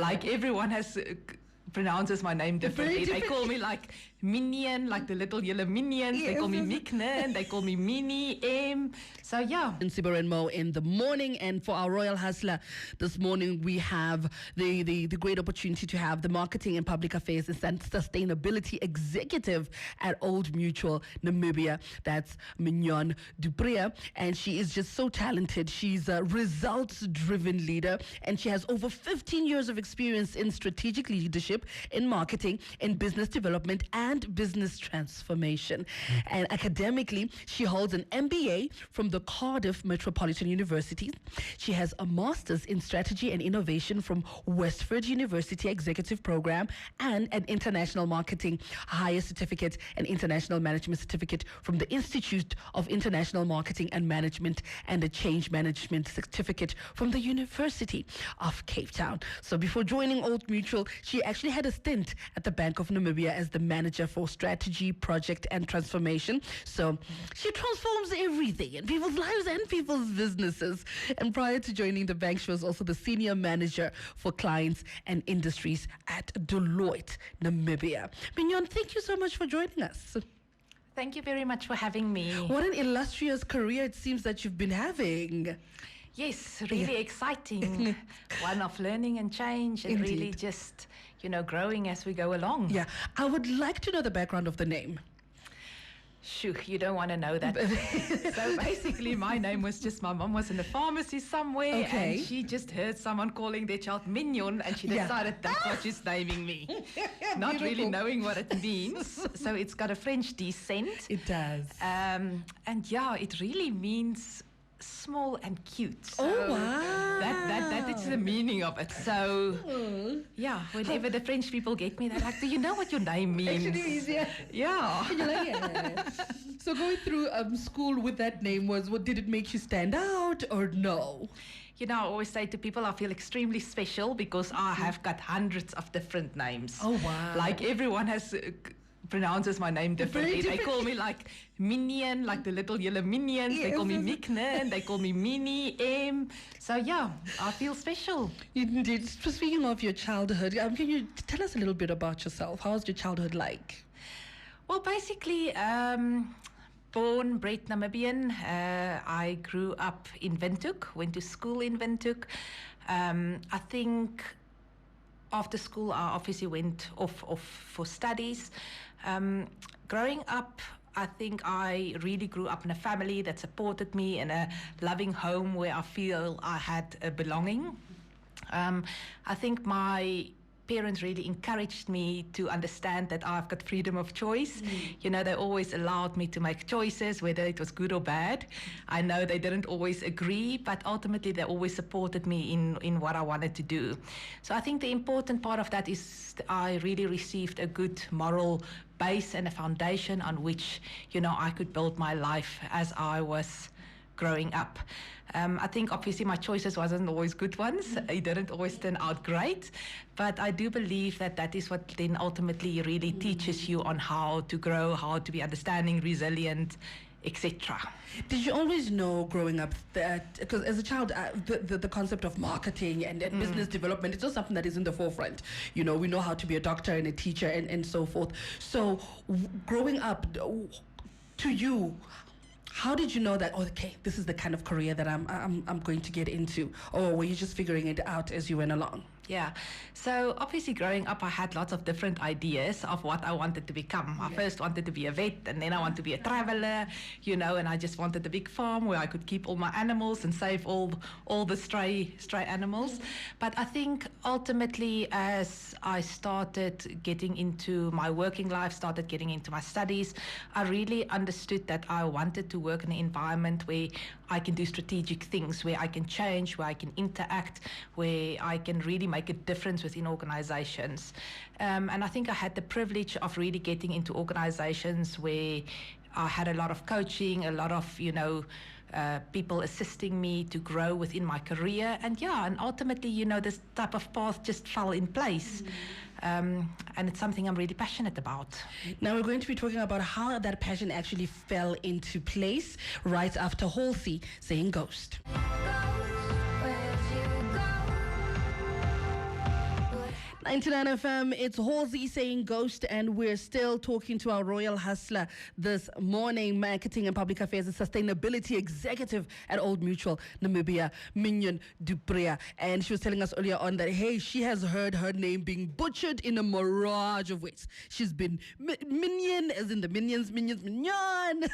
Like everyone has pronounces my name differently. They call me like Minion, like the little yellow minions. Yes. They call me Mignon. They call me Minnie, M. So yeah. In Sibo and Mo in the morning, and for our Royal Hustler this morning, we have the great opportunity to have the Marketing and Public Affairs and Sustainability Executive at Old Mutual Namibia. That's Mignon du Preez, and she is just so talented. She's a results-driven leader, and she has over 15 years of experience in strategic leadership, in marketing, in business development, and business transformation. And academically, she holds an MBA from the Cardiff Metropolitan University. She has a master's in strategy and innovation from Westford University Executive Program, and an international marketing higher certificate and international management certificate from the Institute of International Marketing and Management, and a change management certificate from the University of Cape Town. So before joining Old Mutual, she actually had a stint at the Bank of Namibia as the manager for strategy, project, and transformation. So she transforms everything in people's lives and people's businesses. And prior to joining the bank, she was also the senior manager for clients and industries at Deloitte, Namibia. Mignon, thank you so much for joining us. Thank you very much for having me. What an illustrious career it seems that you've been having. Yes, really exciting. One of learning and change, and Indeed. really just, growing as we go along. Yeah, I would like to know the background of the name. Shoo, you don't want to know that. So basically, my name was just, my mom was in a pharmacy somewhere, Okay. and she just heard someone calling their child Mignon, and she decided that's what she's naming me. Not really knowing what it means. So it's got a French descent. It does. And yeah, it really means small and cute. So Oh, wow. That is the meaning of it. So yeah, whenever the French people get me, they're like, do you know what your name means? Actually easier. Yeah. You're like, yeah. So going through school with that name, what did it make you stand out or no? I always say to people, I feel extremely special because I have got hundreds of different names. Oh, wow. Like everyone has pronounces my name differently. They call me like Minion, like the little yellow minions. Yes. They call me Mignon. They call me Minnie, M. So yeah, I feel special. Indeed. Speaking of your childhood, can you tell us a little bit about yourself? How was your childhood like? Well, basically, born, bred Namibian. I grew up in Windhoek, went to school in Windhoek. I think after school, I obviously went off for studies. Growing up, I think I really grew up in a family that supported me, in a loving home where I feel I had a belonging. I think my parents really encouraged me to understand that I've got freedom of choice. They always allowed me to make choices, whether it was good or bad. I know they didn't always agree, but ultimately they always supported me in what I wanted to do. So I think the important part of that is I really received a good moral base and a foundation on which, I could build my life as I was growing up. I think obviously my choices wasn't always good ones. It didn't always turn out great, but I do believe that is what then ultimately really teaches you on how to grow, how to be understanding, resilient, etc. Did you always know growing up that, because as a child, the concept of marketing and business development, it's not something that is in the forefront. We know how to be a doctor and a teacher and so forth. So growing up, to you, how did you know that, okay, this is the kind of career that I'm going to get into? Or were you just figuring it out as you went along? Yeah. So obviously growing up, I had lots of different ideas of what I wanted to become. I first wanted to be a vet, and then I wanted to be a traveler, and I just wanted a big farm where I could keep all my animals and save all the stray animals. But I think ultimately, as I started getting into my working life, started getting into my studies, I really understood that I wanted to work in an environment where I can do strategic things, where I can change, where I can interact, where I can really make a difference within organizations. And I think I had the privilege of really getting into organizations where I had a lot of coaching, a lot of, people assisting me to grow within my career. And ultimately, this type of path just fell in place. And it's something I'm really passionate about. Now we're going to be talking about how that passion actually fell into place right after Halsey saying Ghost. 99 FM, it's Halsey saying Ghost, and we're still talking to our royal hustler this morning, marketing and public affairs and sustainability executive at Old Mutual, Namibia, Mignon du Preez. And she was telling us earlier on that, hey, she has heard her name being butchered in a mirage of ways. She's been Minion, as in the Minions, Mignon.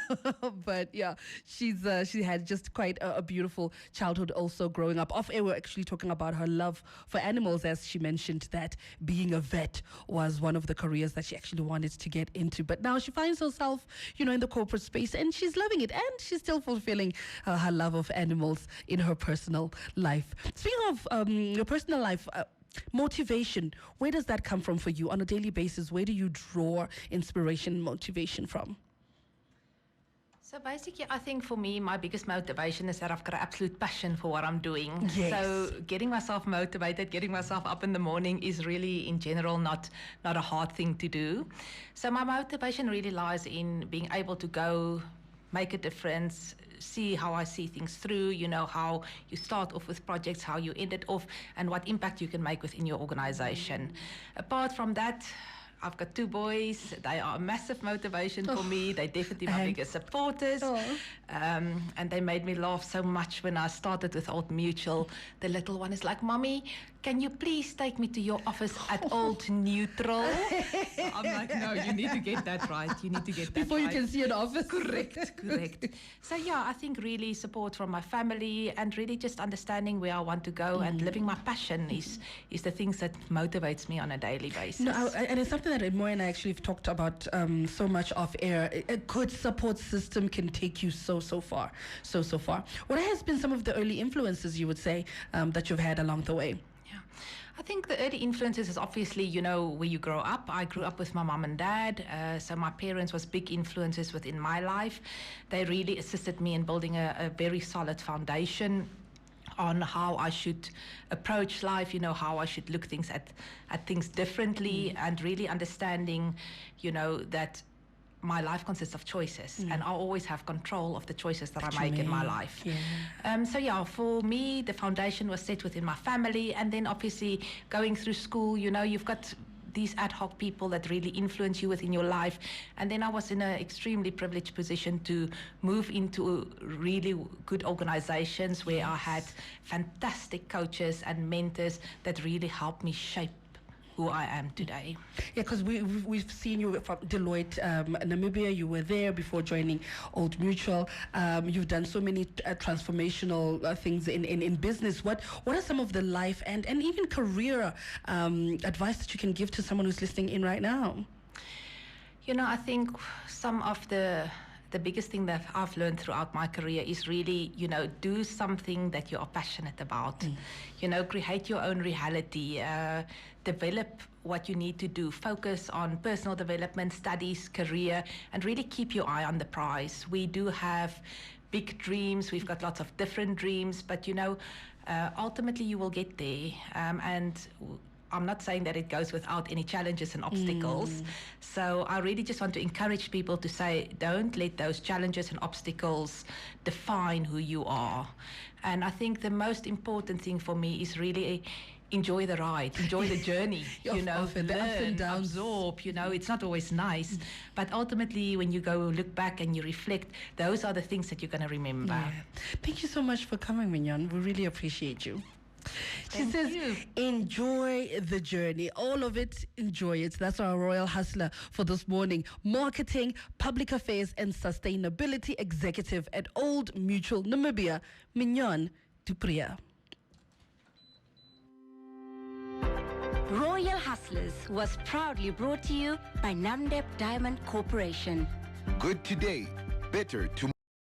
But yeah, she had just quite a beautiful childhood also growing up. Off air, we're actually talking about her love for animals, as she mentioned that being a vet was one of the careers that she actually wanted to get into. But now she finds herself, in the corporate space, and she's loving it, and she's still fulfilling her love of animals in her personal life. Speaking of your personal life, motivation, where does that come from for you on a daily basis? Where do you draw inspiration and motivation from? So basically, I think for me, my biggest motivation is that I've got an absolute passion for what I'm doing. Yes. So getting myself motivated, getting myself up in the morning is really, in general, not a hard thing to do. So my motivation really lies in being able to go make a difference, see how I see things through, how you start off with projects, how you end it off, and what impact you can make within your organization. Apart from that, I've got 2 boys. They are a massive motivation for me. They're definitely my biggest supporters. And they made me laugh so much when I started with Old Mutual. The little one is like, Mommy, can you please take me to your office at Old Neutral? So I'm like, no, you need to get that right. You need to get that Before right. you can see an office. Correct. So yeah, I think really support from my family and really just understanding where I want to go and living my passion is the things that motivates me on a daily basis. No, and it's something that Mo and I actually have talked about so much off air. A good support system can take you so far. So far. What has been some of the early influences, you would say, that you've had along the way? I think the early influences is obviously, where you grow up. I grew up with my mom and dad, so my parents was big influences within my life. They really assisted me in building a very solid foundation on how I should approach life, how I should look at things differently, and really understanding, that my life consists of choices, and I always have control of the choices that I make in my life. So for me, the foundation was set within my family, and then obviously going through school, you've got these ad hoc people that really influence you within your life. And then I was in an extremely privileged position to move into really good organizations where I had fantastic coaches and mentors that really helped me shape who I am today. Yeah, because we've seen you from Deloitte, Namibia. You were there before joining Old Mutual. You've done so many transformational things in business. What are some of the life and even career advice that you can give to someone who's listening in right now? I think some of the biggest thing that I've learned throughout my career is really, do something that you are passionate about. Create your own reality, develop what you need to do, focus on personal development, studies, career, and really keep your eye on the prize. We do have big dreams. We've got lots of different dreams, but, ultimately you will get there. And I'm not saying that it goes without any challenges and obstacles. So I really just want to encourage people to say, don't let those challenges and obstacles define who you are. And I think the most important thing for me is really enjoy the ride, enjoy the journey, Often the ups and downs. absorb, it's not always nice. But ultimately, when you go look back and you reflect, those are the things that you're going to remember. Yeah. Thank you so much for coming, Mignon. We really appreciate you. She says, enjoy the journey. All of it, enjoy it. That's our royal hustler for this morning. Marketing, public affairs, and sustainability executive at Old Mutual Namibia, Mignon du Preez. Royal Hustlers was proudly brought to you by Namdeb Diamond Corporation. Good today, better tomorrow.